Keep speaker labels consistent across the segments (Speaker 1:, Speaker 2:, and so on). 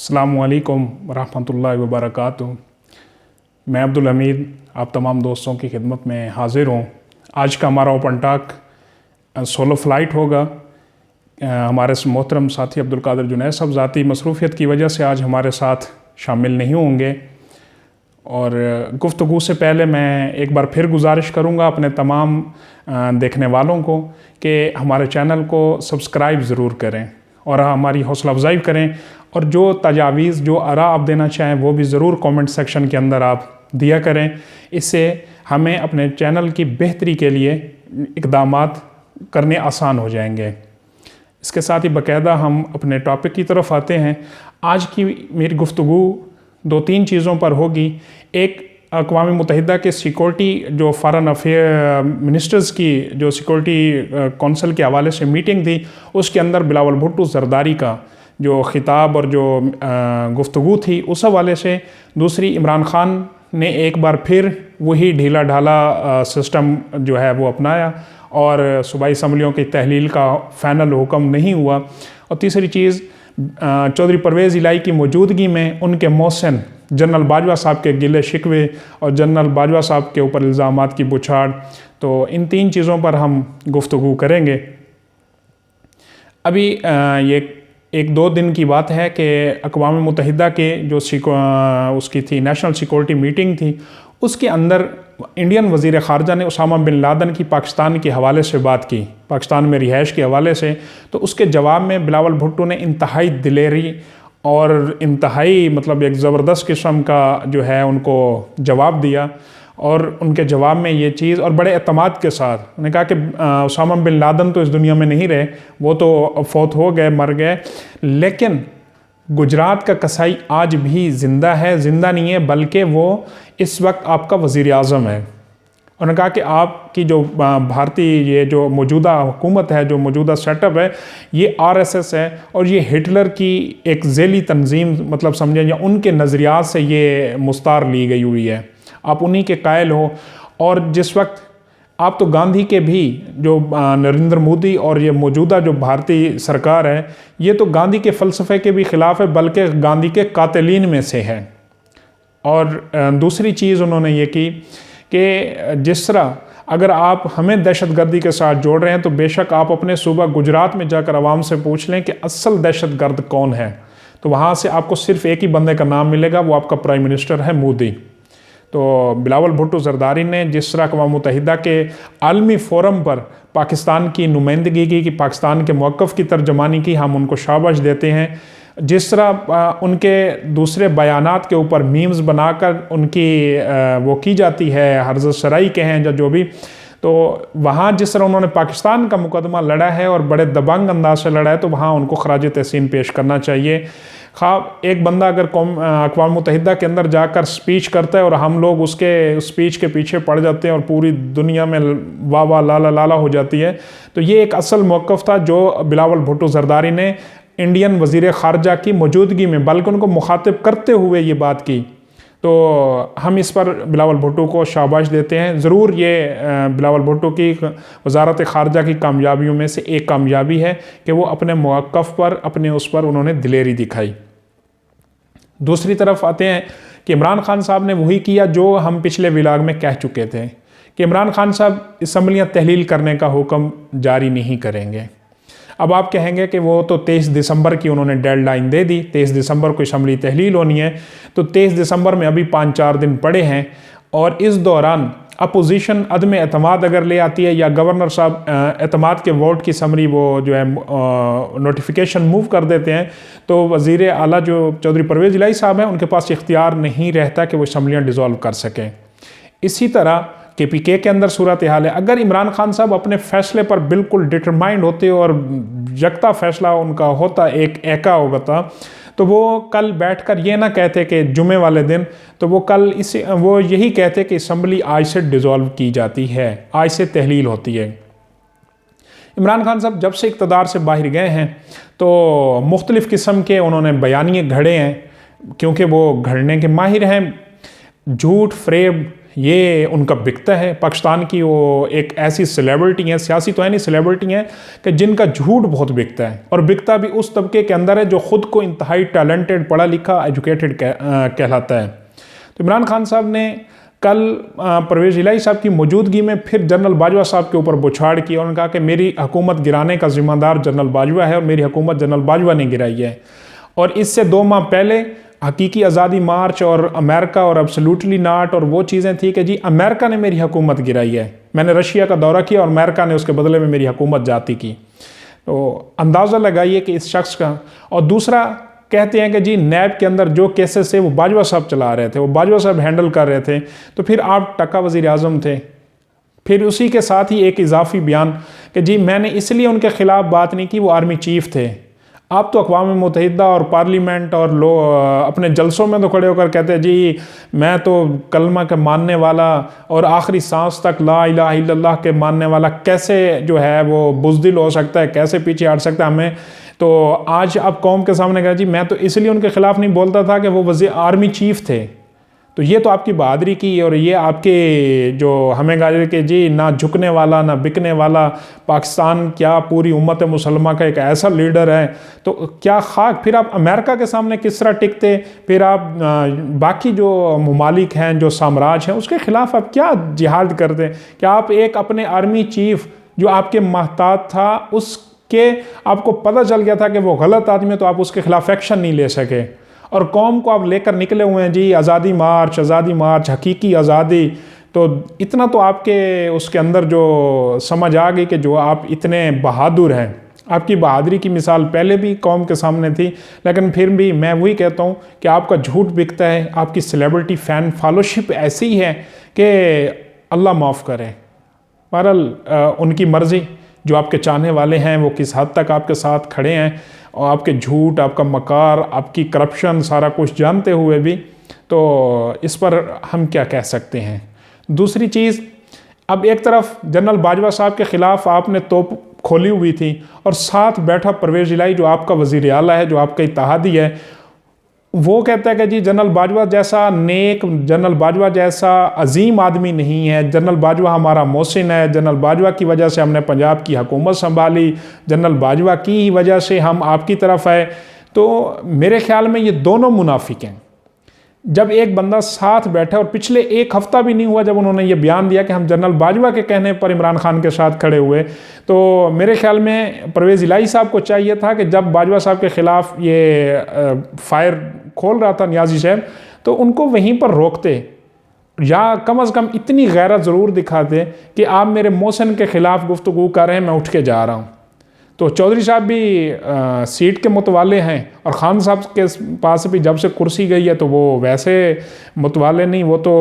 Speaker 1: अस्सलामुअलैकुम रहमतुल्लाहि व बरकातुहू। मैं अब्दुल हमीद आप तमाम दोस्तों की खिदमत में हाज़िर हूँ। आज का हमारा ओपन टॉक सोलो फ़्लाइट होगा। हमारे मोहतरम साथी अब्दुल कादिर जुनैद साहब ज़ाती मसरूफ़ियत की वजह से आज हमारे साथ शामिल नहीं होंगे। और गुफ्तगू से पहले मैं एक बार फिर गुजारिश करूँगा अपने तमाम देखने वालों को कि हमारे चैनल को सब्सक्राइब ज़रूर करें और हमारी हौसला अफजाई करें, और जो तजावीज़ जो आरा आप देना चाहें वो भी ज़रूर कमेंट सेक्शन के अंदर आप दिया करें। इससे हमें अपने चैनल की बेहतरी के लिए इक़दामात करने आसान हो जाएंगे। इसके साथ ही बाकायदा हम अपने टॉपिक की तरफ आते हैं। आज की मेरी गुफ्तगू दो तीन चीज़ों पर होगी। एक, अक़वाम मुत्तहिदा के सिक्योरिटी जो फ़ॉरेन अफेयर मिनिस्टर्स की जो सिक्योरिटी कौंसिल के हवाले से मीटिंग थी, उसके अंदर बिलावल भुट्टो ज़रदारी का जो ख़िताब और जो गुफ्तगू थी उस हवाले से। दूसरी, इमरान ख़ान ने एक बार फिर वही ढीला ढाला सिस्टम जो है वो अपनाया और सूबाई असम्बलियों की तहलील का फ़ाइनल हुक्म नहीं हुआ। और तीसरी चीज़, चौधरी परवेज़ इलाही की मौजूदगी में उनके मौसन जनरल बाजवा साहब के गिले शिकवे और जनरल बाजवा साहब के ऊपर इल्ज़ामात की बुछाड़। तो इन तीन चीज़ों पर हम गुफ्तगू करेंगे। अभी ये एक दो दिन की बात है कि अक़वाम मुत्तहिदा के जो उसकी थी नेशनल सिक्योरिटी मीटिंग थी, उसके अंदर इंडियन वज़ीर ख़ारजा ने उसामा बिन लादेन की पाकिस्तान के हवाले से बात की, पाकिस्तान में रिहाइश के हवाले से। तो उसके जवाब में बिलावल भुट्टो ने इंतहाई दिलेरी और इंतहाई एक ज़बरदस्त किस्म का जो है उनको जवाब दिया। और उनके जवाब में ये चीज़ और बड़े एतमाद के साथ उन्होंने कहा कि उसामा बिन लादेन तो इस दुनिया में नहीं रहे, वो तो फौत हो गए, मर गए, लेकिन गुजरात का कसाई आज भी ज़िंदा है। ज़िंदा नहीं है बल्कि वो इस वक्त आपका वज़ीर आज़म है। उन्होंने कहा कि आपकी जो भारतीय ये जो मौजूदा हुकूमत है, जो मौजूदा सेटअप है, ये RSS है और ये हिटलर की एक ज़ेली तंजीम समझें, या उनके नज़रियात से ये मुस्तार ली गई हुई है। आप उन्हीं के कायल हो। और जिस वक्त आप तो गांधी के भी जो नरेंद्र मोदी और ये मौजूदा जो भारतीय सरकार है, ये तो गांधी के फ़लसफ़े के भी ख़िलाफ़ है, बल्कि गांधी के कातिलीन में से है। और दूसरी चीज़ उन्होंने ये की कि जिस तरह अगर आप हमें दहशतगर्दी के साथ जोड़ रहे हैं तो बेशक आप अपने सूबा गुजरात में जाकर आवाम से पूछ लें कि असल दहशतगर्द कौन है, तो वहाँ से आपको सिर्फ़ एक ही बंदे का नाम मिलेगा, वो आपका प्राइम मिनिस्टर है, मोदी। तो बिलावल भुट्टो ज़रदारी ने जिस तरह अक़वाम मुत्तहिदा के आलमी फ़ोरम पर पाकिस्तान की नुमाइंदगी की, कि पाकिस्तान के मौक़िफ़ की तर्जमानी की, हम उनको शाबाश देते हैं। जिस तरह उनके दूसरे बयानात के ऊपर मीम्स बनाकर उनकी वो की जाती है, हर्ज़त शराई के हैं या जो भी, तो वहाँ जिस तरह उन्होंने पाकिस्तान का मुकदमा लड़ा है और बड़े दबंग अंदाज से लड़ा है, तो वहाँ उनको ख़राज तहसीन पेश करना चाहिए। एक बंदा अगर अक़वाम मुत्तहिदा के अंदर जाकर स्पीच करता है और हम लोग उसके स्पीच के पीछे पड़ जाते हैं और पूरी दुनिया में वाह वाह लाला लाला हो जाती है, तो ये एक असल मौक़िफ़ था जो बिलावल भुट्टो ज़रदारी ने इंडियन वज़ीर ख़ारजा की मौजूदगी में, बल्कि उनको मुखातिब करते हुए ये बात की। तो हम इस पर बिलावल भुट्टो को शाबाश देते हैं। ज़रूर ये बिलावल भुट्टो की वज़ारत ख़ारजा की कामयाबियों में से एक कामयाबी है कि वो अपने मौक़िफ़ पर, अपने उस पर उन्होंने दिलेरी दिखाई। दूसरी तरफ आते हैं कि इमरान ख़ान साहब ने वही किया जो हम पिछले व्लॉग में कह चुके थे कि इमरान ख़ान साहब असम्बलियाँ तहलील करने का हुक्म जारी नहीं करेंगे। अब आप कहेंगे कि वो तो 23 दिसंबर की उन्होंने डेडलाइन दे दी, 23 दिसंबर को असम्बली तहलील होनी है, तो 23 दिसंबर में अभी 5-4 दिन पड़े हैं और इस दौरान अपोजिशन अदम एतमाद अगर ले आती है या गवर्नर साहब एतमाद के वोट की समरी वो जो है नोटिफिकेशन मूव कर देते हैं, तो वज़ीर आला जो चौधरी परवेज़ इलाही साहब हैं उनके पास इख्तियार नहीं रहता कि वो असम्बलियाँ डिज़ोल्व कर सकें। इसी तरह KPK के अंदर सूरत हाल है। अगर इमरान ख़ान साहब अपने फ़ैसले पर बिल्कुल डिटरमाइंड होते और यकता फ़ैसला उनका होता, एक एका होता, तो वो कल बैठकर ये ना कहते कि जुमे वाले दिन, तो वो यही कहते कि असम्बली आज से डिज़ोल्व की जाती है, आज से तहलील होती है। इमरान ख़ान साहब जब से इक़्तिदार से बाहर गए हैं तो मुख्तलिफ़ किस्म के उन्होंने बयानिए घड़े हैं, क्योंकि वो घड़ने के माहिर हैं। झूठ, फ़रेब ये उनका बिकता है। पाकिस्तान की वो एक ऐसी सेलिब्रिटी है, सियासी तो है नहीं, सेलिब्रिटी है कि जिनका झूठ बहुत बिकता है, और बिकता भी उस तबके के अंदर है जो ख़ुद को इंतहाई टैलेंटेड, पढ़ा लिखा, एजुकेटेड कहलाता है। तो इमरान खान साहब ने कल परवेज़ इलाही साहब की मौजूदगी में फिर जनरल बाजवा साहब के ऊपर बुछाड़ की, और उन्होंने कहा कि मेरी हुकूमत गिराने का ज़िम्मेदार जनरल बाजवा है और मेरी हुकूमत जनरल बाजवा ने गिराई है। और इससे 2 माह पहले हकीकी आज़ादी मार्च और अमेरिका और एब्सोल्युटली नॉट और वो चीज़ें थी कि जी अमेरिका ने मेरी हुकूमत गिराई है, मैंने रशिया का दौरा किया और अमेरिका ने उसके बदले में मेरी हुकूमत जाती की। तो अंदाज़ा लगाइए कि इस शख्स का। और दूसरा कहते हैं कि जी नैब के अंदर जो केसेस थे वो बाजवा साहब चला रहे थे, वो बाजवा साहब हैंडल कर रहे थे, तो फिर आप टक्का वज़ीर आज़म थे। फिर उसी के साथ ही एक इजाफी बयान कि जी मैंने इसलिए उनके ख़िलाफ़ बात नहीं की, वो आर्मी चीफ थे। आप तो अक़वाम मुत्तहिदा और पार्लियामेंट और अपने जलसों में तो खड़े होकर कहते हैं जी मैं तो कलमा के मानने वाला और आखिरी सांस तक ला इलाहा इल्लल्लाह के मानने वाला कैसे जो है वो बुज़दिल हो सकता है, कैसे पीछे हट सकता है हमें। तो आज आप कौम के सामने कहा जी मैं तो इसलिए उनके ख़िलाफ़ नहीं बोलता था कि वो आर्मी चीफ थे। तो ये तो आपकी बहादुरी की और ये आपके जो हमें कहा कि जी ना झुकने वाला ना बिकने वाला, पाकिस्तान क्या पूरी उम्मत मुसलमान का एक ऐसा लीडर है, तो क्या खाक फिर आप अमेरिका के सामने किस तरह टिकते, फिर आप बाकी जो ममालिक हैं, जो साम्राज्य हैं, उसके ख़िलाफ़ आप क्या जिहाद करते। क्या आप एक अपने आर्मी चीफ जो आपके महताज था उसके आपको पता चल गया था कि वो गलत आदमी है, तो आप उसके ख़िलाफ़ एक्शन नहीं ले सके, और कौम को आप लेकर निकले हुए हैं जी आज़ादी मार्च, हकीकी आज़ादी। तो इतना तो आपके उसके अंदर जो समझ आ गई कि जो आप इतने बहादुर हैं। आपकी बहादुरी की मिसाल पहले भी कौम के सामने थी, लेकिन फिर भी मैं वही कहता हूँ कि आपका झूठ बिकता है, आपकी सेलिब्रिटी फ़ैन फॉलोशिप ऐसी ही है कि अल्लाह माफ़ करे। बहरहाल उनकी मर्ज़ी, जो आपके चाहने वाले हैं वो किस हद तक आपके साथ खड़े हैं, और आपके झूठ, आपका मकार, आपकी करप्शन, सारा कुछ जानते हुए भी, तो इस पर हम क्या कह सकते हैं। दूसरी चीज़, अब एक तरफ जनरल बाजवा साहब के ख़िलाफ़ आपने तोप खोली हुई थी, और साथ बैठा परवेज़ इलाही जो आपका वज़ीर आला है, जो आपका इत्तेहादी है, वो कहता है कि जी जनरल बाजवा जैसा नेक, जनरल बाजवा जैसा अजीम आदमी नहीं है, जनरल बाजवा हमारा मोहसिन है, जनरल बाजवा की वजह से हमने पंजाब की हुकूमत संभाली, जनरल बाजवा की ही वजह से हम आपकी तरफ आए। तो मेरे ख्याल में ये दोनों मुनाफिक हैं। जब एक बंदा साथ बैठा, और पिछले 1 हफ़्ता भी नहीं हुआ जब उन्होंने ये बयान दिया कि हम जनरल बाजवा के कहने पर इमरान खान के साथ खड़े हुए, तो मेरे ख्याल में परवेज़ इलाही साहब को चाहिए था कि जब बाजवा साहब के ख़िलाफ़ ये फायर खोल रहा था नियाज़ी साहब, तो उनको वहीं पर रोकते, या कम अज़ कम इतनी गैरत ज़रूर दिखाते कि आप मेरे मोहसिन के ख़िलाफ़ गुफ्तगू कर रहे हैं, मैं उठ के जा रहा हूँ। तो चौधरी साहब भी सीट के मुतवाले हैं, और ख़ान साहब के पास भी जब से कुर्सी गई है तो वो वैसे मुतवाले नहीं, वो तो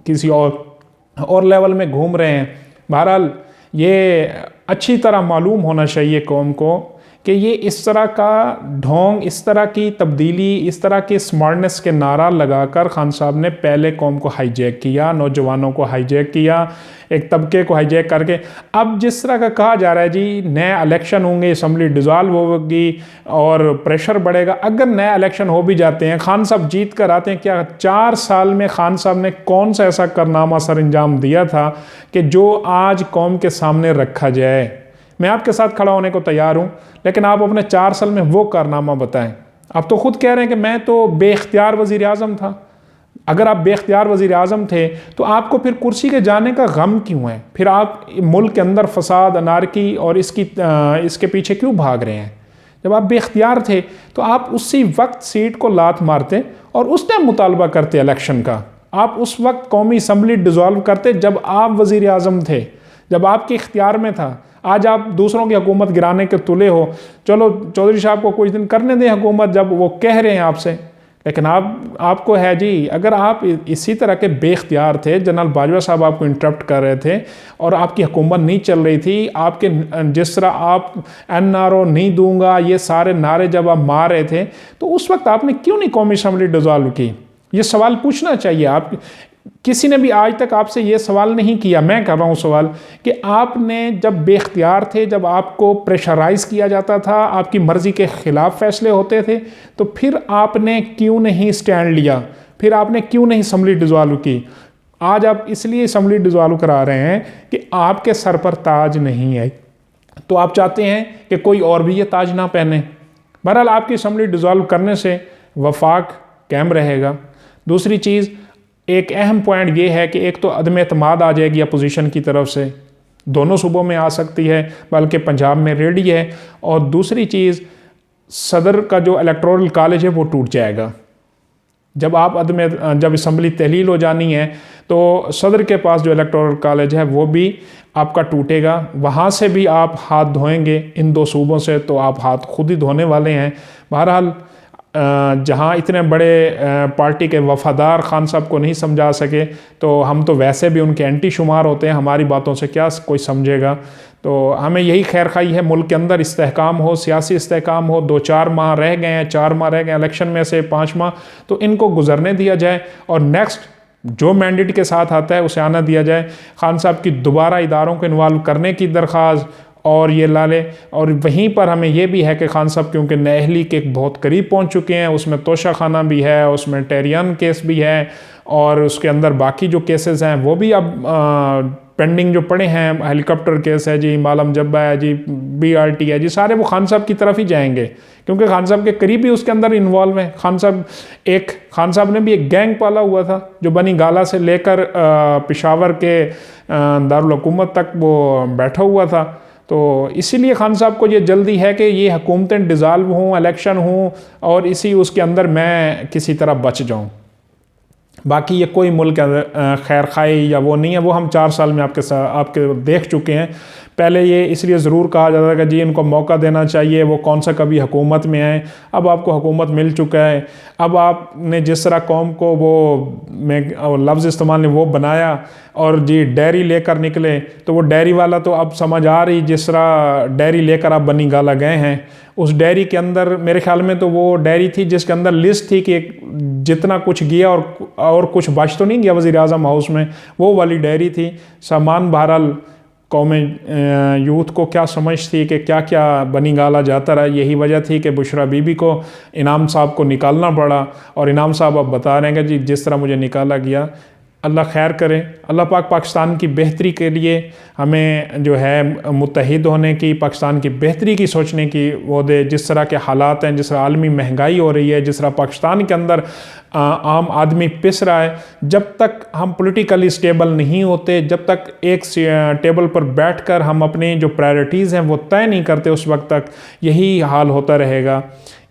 Speaker 1: किसी और लेवल में घूम रहे हैं। बहरहाल ये अच्छी तरह मालूम होना चाहिए कौम को कि ये इस तरह का ढोंग, इस तरह की तब्दीली, इस तरह के स्मार्टनेस के नारा लगाकर खान साहब ने पहले कौम को हाईजैक किया, नौजवानों को हाईजैक किया, एक तबके को हाईजैक करके अब जिस तरह का कहा जा रहा है जी नए इलेक्शन होंगे, असम्बली डिज़ॉल्व होगी और प्रेशर बढ़ेगा। अगर नए इलेक्शन हो भी जाते हैं, खान साहब जीत कर आते हैं, क्या 4 साल में खान साहब ने कौन सा ऐसा कारनामा सर अंजाम दिया था कि जो आज कौम के सामने रखा जाए। मैं आपके साथ खड़ा होने को तैयार हूँ, लेकिन आप अपने 4 साल में वो कारनामा बताएं। आप तो खुद कह रहे हैं कि मैं तो बेख्तियार वज़ीर आज़म था। अगर आप बेख्तियार वज़ीर आज़म थे तो आपको फिर कुर्सी के जाने का गम क्यों है? फिर आप मुल्क के अंदर फसाद, अनारकी और इसके पीछे क्यों भाग रहे हैं? जब आप बेख्तियार थे तो आप उसी वक्त सीट को लात मारते और उस टाइम मुतालबा करते इलेक्शन का। आप उस वक्त कौमी असम्बली डिज़ॉल्व करते जब आप वज़ीर आज़म थे, जब आपके इख्तियार में था। आज आप दूसरों की हुकूमत गिराने के तुले हो। चलो चौधरी साहब को कुछ दिन करने दें हुकूमत, जब वो कह रहे हैं आपसे, लेकिन आपको है जी, अगर आप इसी तरह के बेख्तियार थे, जनरल बाजवा साहब आपको इंटरप्ट कर रहे थे और आपकी हुकूमत नहीं चल रही थी, आपके जिस तरह आप NRO नहीं दूंगा ये सारे नारे जब आप मार रहे थे, तो उस वक्त आपने क्यों नहीं कौमी असम्बली डिज़ॉल्व की? ये सवाल पूछना चाहिए। आप किसी ने भी आज तक आपसे ये सवाल नहीं किया, मैं कर रहा हूँ सवाल, कि आपने जब बेख्तियार थे, जब आपको प्रेशराइज़ किया जाता था, आपकी मर्ज़ी के ख़िलाफ़ फ़ैसले होते थे, तो फिर आपने क्यों नहीं स्टैंड लिया? फिर आपने क्यों नहीं असम्बली डिज़ॉल्व की? आज आप इसलिए असम्बली डिज़ोल्व करा रहे हैं कि आपके सर पर ताज नहीं है, तो आप चाहते हैं कि कोई और भी ये ताज ना पहने। बहरहाल आपकी असम्बली डिज़ोल्व करने से वफाक कायम रहेगा। दूसरी चीज़, एक अहम पॉइंट ये है कि एक तो अदम एतमाद आ जाएगी अपोजिशन की तरफ से, दोनों सूबों में आ सकती है, बल्कि पंजाब में रेडी है। और दूसरी चीज़, सदर का जो इलेक्टोरल कॉलेज है वो टूट जाएगा। जब असम्बली तहलील हो जानी है तो सदर के पास जो इलेक्टोरल कॉलेज है वो भी आपका टूटेगा, वहाँ से भी आप हाथ धोएंगे। इन दो सूबों से तो आप हाथ खुद ही धोने वाले हैं। बहरहाल जहाँ इतने बड़े पार्टी के वफादार खान साहब को नहीं समझा सके, तो हम तो वैसे भी उनके एंटी शुमार होते हैं, हमारी बातों से क्या कोई समझेगा। तो हमें यही खैर खाई है, मुल्क के अंदर इस्तेहकाम हो, सियासी इस्तेहकाम हो। 2-4 माह रह गए हैं, 4 माह रह गए इलेक्शन में से 5 माह, तो इनको गुजरने दिया जाए और नेक्स्ट जो मैंडेट के साथ आता है उसे आना दिया जाए। खान साहब की दोबारा इदारों को इन्वॉल्व करने की दरख्वास्त और ये ला ले। और वहीं पर हमें ये भी है कि खान साहब क्योंकि नाअहली के बहुत करीब पहुंच चुके हैं, उसमें तोशा खाना भी है, उसमें टेरियन केस भी है, और उसके अंदर बाकी जो केसेस हैं वो भी अब पेंडिंग जो पड़े हैं, हेलीकॉप्टर केस है जी, मालम जब्बा है जी, BRT है जी, सारे वो खान साहब की तरफ ही जाएंगे क्योंकि खान साहब के करीब ही उसके अंदर इन्वॉल्व हैं। खान साहब ने भी एक गैंग पाला हुआ था जो बनी गाला से लेकर पेशावर के दारुल हुकूमत तक वो बैठा हुआ था। तो इसीलिए खान साहब को ये जल्दी है कि ये हुकूमतें डिज़ाल्व हों, इलेक्शन हों और इसी उसके अंदर मैं किसी तरह बच जाऊं। बाकी ये कोई मुल्क खैर खाई या वो नहीं है, वो हम 4 साल में आपके देख चुके हैं। पहले ये इसलिए ज़रूर कहा जाता था कि जी इनको मौका देना चाहिए, वो कौन सा कभी हुकूमत में आए। अब आपको हुकूमत मिल चुका है। अब आपने जिस तरह कौम को वो लफ्ज़ इस्तेमाल ने वो बनाया और जी डेयरी लेकर निकले, तो वो डेयरी वाला तो अब समझ आ रही, जिस तरह डेयरी लेकर आप बनी गाला गए हैं, उस डेयरी के अंदर मेरे ख्याल में तो वो डेयरी थी जिसके अंदर लिस्ट थी कि जितना कुछ गया और कुछ बच तो नहीं गया वज़ीर आज़म हाउस में, वो वाली डेयरी थी। सामान बहरहाल कौम यूथ को क्या समझ थी कि क्या क्या बनी गाला जाता रहा। यही वजह थी कि बुशरा बीबी को इनाम साहब को निकालना पड़ा, और इनाम साहब अब बता रहे हैं कि जी जिस तरह मुझे निकाला गया, अल्लाह खैर करे। अल्लाह पाक पाकिस्तान की बेहतरी के लिए हमें जो है मुत्तहिद होने की, पाकिस्तान की बेहतरी की सोचने की वो दे। जिस तरह के हालात हैं, जिस तरह आलमी महंगाई हो रही है, जिस तरह पाकिस्तान के अंदर आम आदमी पिस रहा है, जब तक हम पॉलिटिकली स्टेबल नहीं होते, जब तक एक टेबल पर बैठकर हम अपने जो प्रायोरिटीज़ हैं वो तय नहीं करते, उस वक्त तक यही हाल होता रहेगा।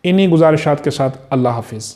Speaker 1: इन्हीं गुजारिशात के साथ अल्लाह हाफिज़।